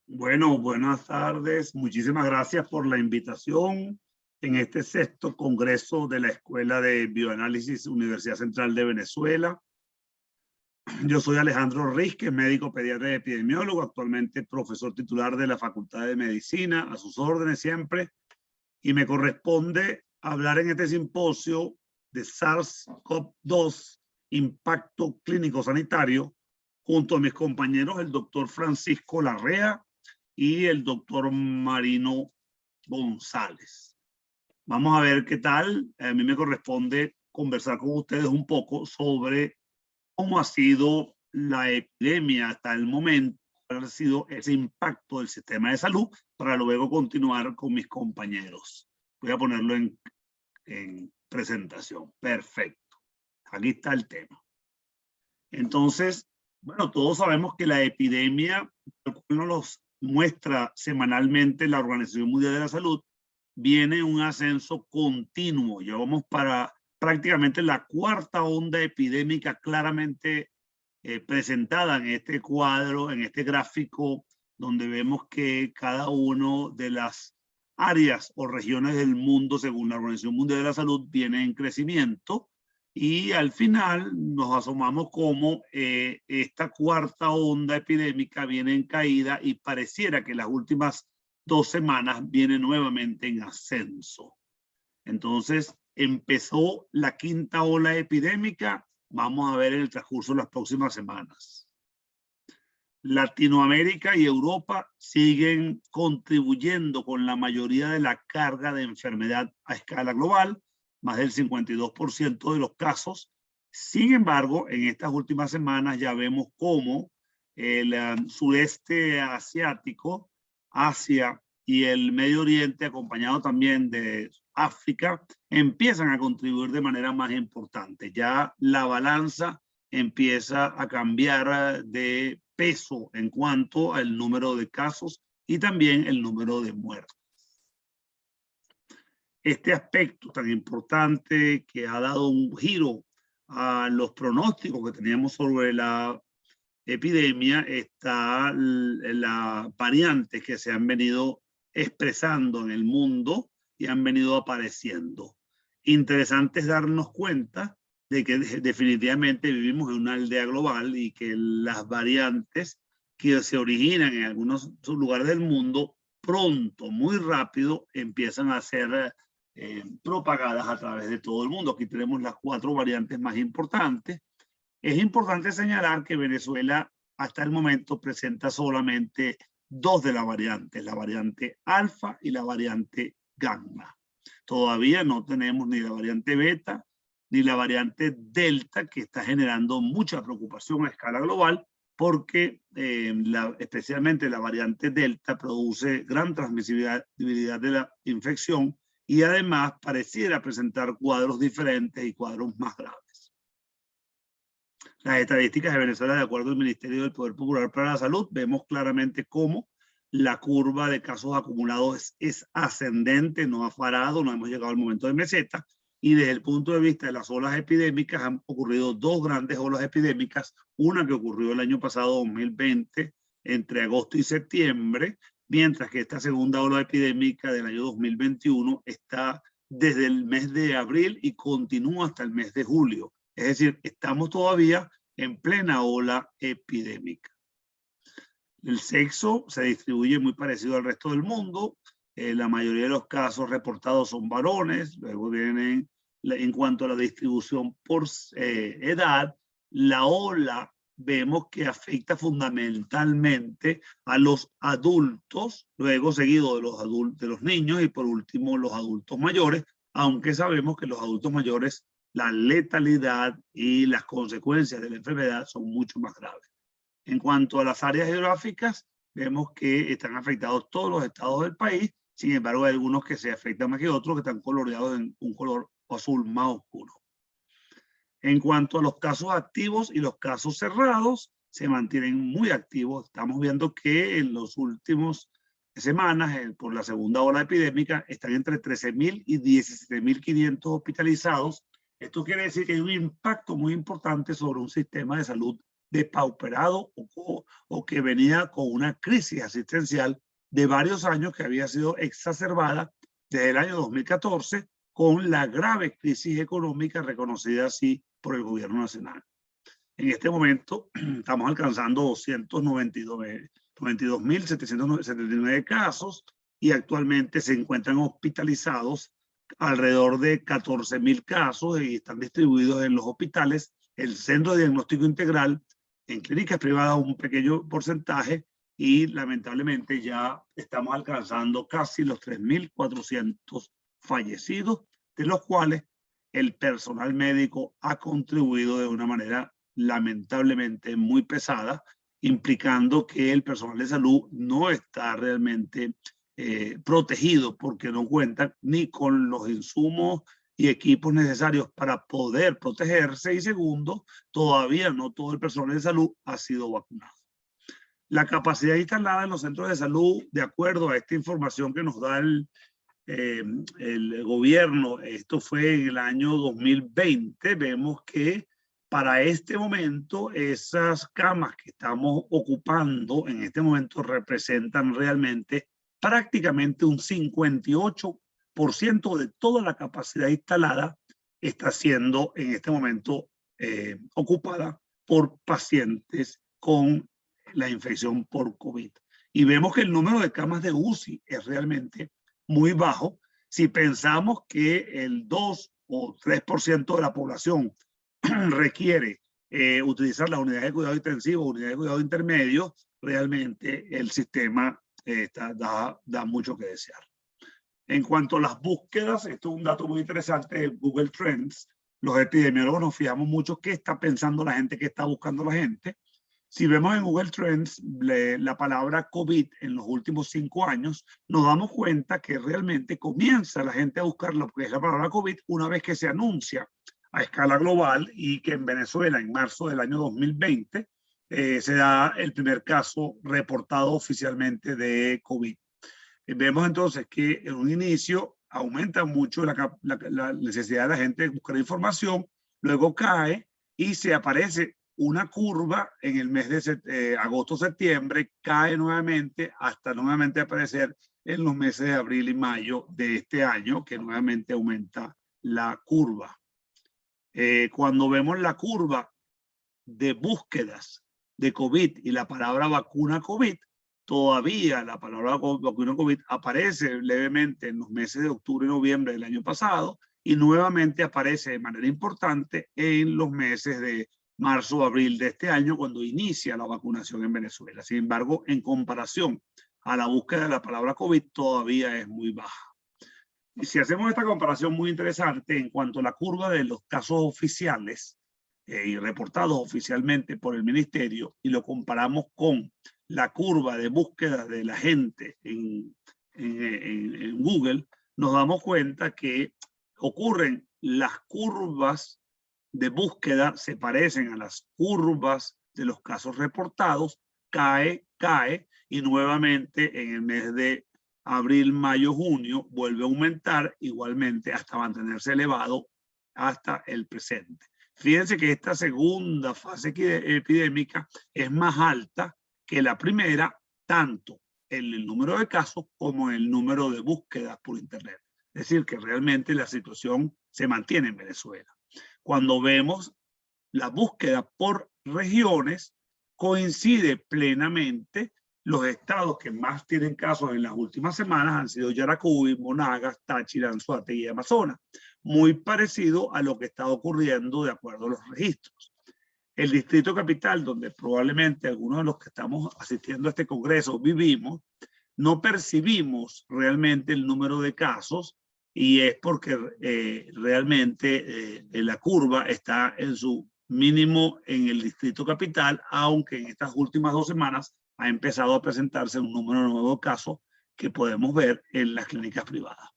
Bueno, buenas tardes. Muchísimas gracias por la invitación en este sexto congreso de la Escuela de Bioanálisis Universidad Central de Venezuela. Yo soy Alejandro Rizque, médico pediatra y epidemiólogo, actualmente profesor titular de la Facultad de Medicina, a sus órdenes siempre, y me corresponde hablar en este simposio de SARS-CoV-2, impacto clínico sanitario, junto a mis compañeros, el doctor Francisco Larrea y el doctor Marino González. Vamos a ver qué tal. A mí me corresponde conversar con ustedes un poco sobre cómo ha sido la epidemia hasta el momento, cuál ha sido ese impacto del sistema de salud, para luego continuar con mis compañeros. Voy a ponerlo en presentación. Perfecto. Aquí está el tema. Entonces, bueno, todos sabemos que la epidemia, tal cual nos los muestra semanalmente la Organización Mundial de la Salud, viene un ascenso continuo. Llevamos para prácticamente la cuarta onda epidémica claramente presentada en este cuadro, en este gráfico, donde vemos que cada uno de las áreas o regiones del mundo, según la Organización Mundial de la Salud, viene en crecimiento. Y al final nos asomamos como esta cuarta onda epidémica viene en caída y pareciera que las últimas 2 semanas viene nuevamente en ascenso. Entonces empezó la quinta ola epidémica. Vamos a ver en el transcurso de las próximas semanas. Latinoamérica y Europa siguen contribuyendo con la mayoría de la carga de enfermedad a escala global, más del 52% de los casos. Sin embargo, en estas últimas semanas ya vemos cómo el sureste asiático, Asia y el Medio Oriente, acompañado también de África, empiezan a contribuir de manera más importante. Ya la balanza empieza a cambiar de peso en cuanto al número de casos y también el número de muertes. Este aspecto tan importante que ha dado un giro a los pronósticos que teníamos sobre la epidemia está las variantes que se han venido expresando en el mundo y han venido apareciendo. Interesante es darnos cuenta de que definitivamente vivimos en una aldea global y que las variantes que se originan en algunos lugares del mundo pronto, muy rápido, empiezan a ser propagadas a través de todo el mundo. Aquí tenemos las 4 variantes más importantes. Es importante señalar que Venezuela hasta el momento presenta solamente 2 de las variantes, la variante alfa y la variante gamma. Todavía no tenemos ni la variante beta ni la variante delta, que está generando mucha preocupación a escala global porque especialmente la variante delta produce gran transmisibilidad de la infección y además pareciera presentar cuadros diferentes y cuadros más graves. Las estadísticas de Venezuela, de acuerdo al Ministerio del Poder Popular para la Salud, vemos claramente cómo la curva de casos acumulados es ascendente, no ha parado, no hemos llegado al momento de meseta. Y desde el punto de vista de las olas epidémicas, han ocurrido 2 grandes olas epidémicas. Una que ocurrió el año pasado, 2020, entre agosto y septiembre, mientras que esta segunda ola epidémica del año 2021 está desde el mes de abril y continúa hasta el mes de julio. Es decir, estamos todavía en plena ola epidémica. El sexo se distribuye muy parecido al resto del mundo. La mayoría de los casos reportados son varones. Luego vienen, en cuanto a la distribución por edad, la ola vemos que afecta fundamentalmente a los adultos, luego seguido de los niños y por último los adultos mayores, aunque sabemos que los adultos mayores, la letalidad y las consecuencias de la enfermedad son mucho más graves. En cuanto a las áreas geográficas, vemos que están afectados todos los estados del país. Sin embargo, hay algunos que se afectan más que otros, que están coloreados en un color azul más oscuro. En cuanto a los casos activos y los casos cerrados, se mantienen muy activos. Estamos viendo que en los últimos semanas, por la segunda ola epidémica, están entre 13.000 y 17.500 hospitalizados. Esto quiere decir que hay un impacto muy importante sobre un sistema de salud depauperado o que venía con una crisis asistencial de varios años que había sido exacerbada desde el año 2014 con la grave crisis económica reconocida así por el gobierno nacional. En este momento estamos alcanzando 292.779 casos y actualmente se encuentran hospitalizados alrededor de 14.000 casos y están distribuidos en los hospitales, el Centro de Diagnóstico Integral, en clínicas privadas un pequeño porcentaje y lamentablemente ya estamos alcanzando casi los 3.400 fallecidos, de los cuales el personal médico ha contribuido de una manera lamentablemente muy pesada, implicando que el personal de salud no está realmente protegido porque no cuenta ni con los insumos y equipos necesarios para poder protegerse, y segundo, todavía no todo el personal de salud ha sido vacunado. La capacidad instalada en los centros de salud, de acuerdo a esta información que nos da el gobierno, esto fue en el año 2020, vemos que para este momento esas camas que estamos ocupando en este momento representan realmente prácticamente un 58% de toda la capacidad instalada está siendo en este momento ocupada por pacientes con la infección por COVID. Y vemos que el número de camas de UCI es realmente muy bajo. Si pensamos que el 2 o 3% de la población requiere utilizar las unidades de cuidado intensivo, unidades de cuidado intermedio, realmente el sistema da mucho que desear. En cuanto a las búsquedas, esto es un dato muy interesante de Google Trends. Los epidemiólogos nos fijamos mucho qué está pensando la gente, qué está buscando la gente. Si vemos en Google Trends la palabra COVID en los últimos 5 años, nos damos cuenta que realmente comienza la gente a buscar lo que es la palabra COVID una vez que se anuncia a escala global, y que en Venezuela en marzo del año 2020 se da el primer caso reportado oficialmente de COVID. Vemos entonces que en un inicio aumenta mucho la necesidad de la gente de buscar información, luego cae y se aparece una curva en el mes de agosto-septiembre, cae nuevamente hasta nuevamente aparecer en los meses de abril y mayo de este año, que nuevamente aumenta la curva. Cuando vemos la curva de búsquedas de COVID y la palabra vacuna COVID, todavía la palabra vacuna COVID aparece levemente en los meses de octubre y noviembre del año pasado, y nuevamente aparece de manera importante en los meses de marzo o abril de este año, cuando inicia la vacunación en Venezuela. Sin embargo, en comparación a la búsqueda de la palabra COVID, todavía es muy baja. Y si hacemos esta comparación muy interesante en cuanto a la curva de los casos oficiales y reportados oficialmente por el ministerio, y lo comparamos con la curva de búsqueda de la gente en Google, nos damos cuenta que ocurren las curvas de búsqueda, se parecen a las curvas de los casos reportados, cae, y nuevamente en el mes de abril, mayo, junio vuelve a aumentar igualmente hasta mantenerse elevado hasta el presente. Fíjense que esta segunda fase epidémica es más alta que la primera, tanto en el número de casos como en el número de búsquedas por internet. Es decir, que realmente la situación se mantiene en Venezuela. Cuando vemos la búsqueda por regiones, coincide plenamente. Los estados que más tienen casos en las últimas semanas han sido Yaracuy, Monagas, Táchira, Anzoátegui y Amazonas, muy parecido a lo que está ocurriendo de acuerdo a los registros. El Distrito Capital, donde probablemente algunos de los que estamos asistiendo a este congreso vivimos, no percibimos realmente el número de casos, y es porque realmente la curva está en su mínimo en el Distrito Capital, aunque en estas últimas 2 semanas ha empezado a presentarse un número nuevo de casos que podemos ver en las clínicas privadas.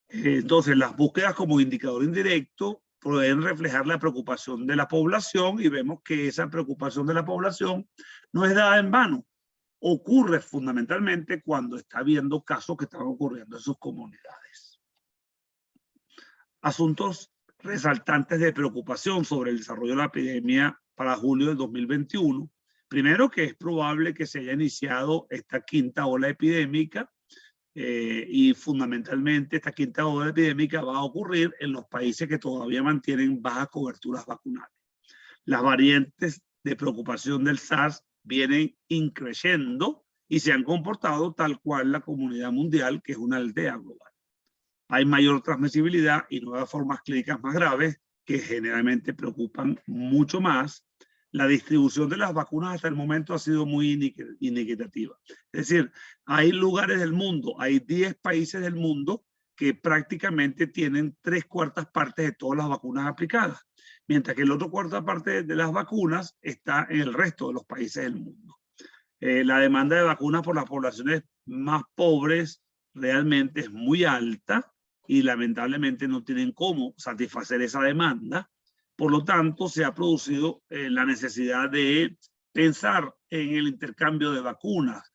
Entonces, las búsquedas como indicador indirecto pueden reflejar la preocupación de la población, y vemos que esa preocupación de la población no es dada en vano. Ocurre fundamentalmente cuando está habiendo casos que están ocurriendo en sus comunidades. Asuntos resaltantes de preocupación sobre el desarrollo de la epidemia para julio del 2021. Primero, que es probable que se haya iniciado esta quinta ola epidémica y fundamentalmente esta quinta ola epidémica va a ocurrir en los países que todavía mantienen bajas coberturas vacunales. Las variantes de preocupación del SARS vienen increciendo y se han comportado tal cual la comunidad mundial, que es una aldea global. Hay mayor transmisibilidad y nuevas formas clínicas más graves que generalmente preocupan mucho más. La distribución de las vacunas hasta el momento ha sido muy inequitativa. Es decir, hay lugares del mundo, hay 10 países del mundo que prácticamente tienen 3/4 partes de todas las vacunas aplicadas, mientras que la otra cuarta parte de las vacunas está en el resto de los países del mundo. La demanda de vacunas por las poblaciones más pobres realmente es muy alta y lamentablemente no tienen cómo satisfacer esa demanda. Por lo tanto, se ha producido la necesidad de pensar en el intercambio de vacunas.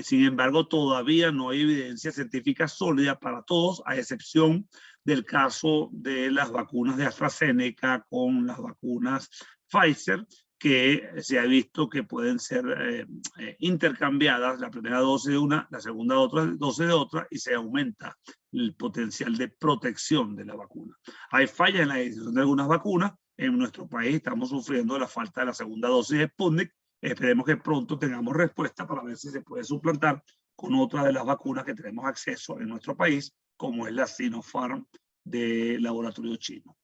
Sin embargo, todavía no hay evidencia científica sólida para todos, a excepción del caso de las vacunas de AstraZeneca con las vacunas Pfizer, que se ha visto que pueden ser intercambiadas, la primera dosis de una, la segunda dosis de otra, y se aumenta el potencial de protección de la vacuna. Hay fallas en la edición de algunas vacunas. En nuestro país estamos sufriendo la falta de la segunda dosis de Sputnik. Esperemos que pronto tengamos respuesta para ver si se puede suplantar con otra de las vacunas que tenemos acceso en nuestro país, como es la Sinopharm de laboratorio chino.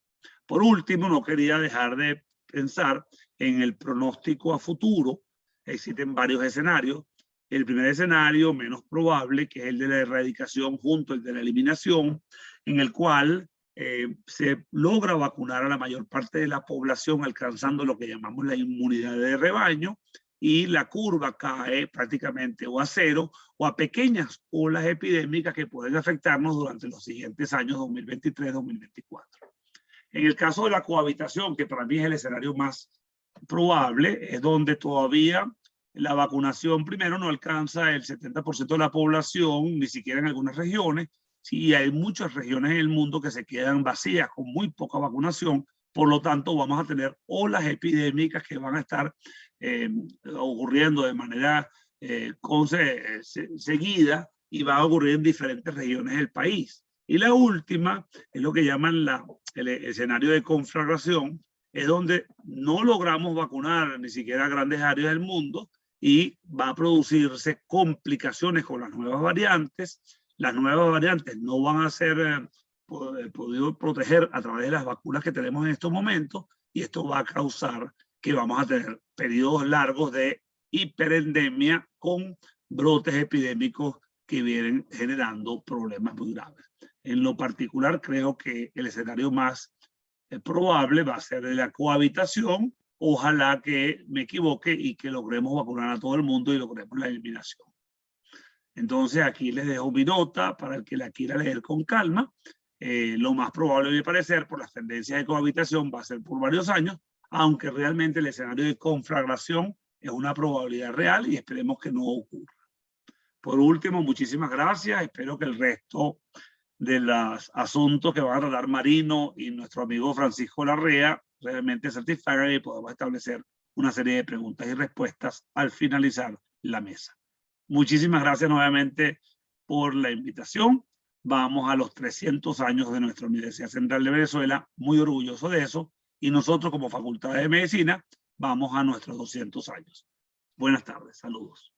Por último, no quería dejar de pensar en el pronóstico a futuro. Existen varios escenarios. El primer escenario, menos probable, que es el de la erradicación junto al de la eliminación, en el cual se logra vacunar a la mayor parte de la población, alcanzando lo que llamamos la inmunidad de rebaño, y la curva cae prácticamente o a cero o a pequeñas olas epidémicas que pueden afectarnos durante los siguientes años 2023-2024. En el caso de la cohabitación, que para mí es el escenario más probable, es donde todavía la vacunación primero no alcanza el 70% de la población, ni siquiera en algunas regiones. Sí, hay muchas regiones en el mundo que se quedan vacías con muy poca vacunación. Por lo tanto, vamos a tener olas epidémicas que van a estar ocurriendo de manera seguida y va a ocurrir en diferentes regiones del país. Y la última es lo que llaman el escenario de conflagración, es donde no logramos vacunar ni siquiera grandes áreas del mundo y va a producirse complicaciones con las nuevas variantes. Las nuevas variantes no van a ser podido proteger a través de las vacunas que tenemos en estos momentos, y esto va a causar que vamos a tener periodos largos de hiperendemia con brotes epidémicos que vienen generando problemas muy graves. En lo particular, creo que el escenario más probable va a ser de la cohabitación. Ojalá que me equivoque y que logremos vacunar a todo el mundo y logremos la eliminación. Entonces, aquí les dejo mi nota para el que la quiera leer con calma. Lo más probable, a mi parecer, por las tendencias de cohabitación, va a ser por varios años, aunque realmente el escenario de conflagración es una probabilidad real y esperemos que no ocurra. Por último, muchísimas gracias. Espero que el resto de los asuntos que van a tratar Marino y nuestro amigo Francisco Larrea realmente satisfagan y podamos establecer una serie de preguntas y respuestas al finalizar la mesa. Muchísimas gracias nuevamente por la invitación. Vamos a los 300 años de nuestra Universidad Central de Venezuela, muy orgulloso de eso, y nosotros como Facultad de Medicina vamos a nuestros 200 años. Buenas tardes, saludos.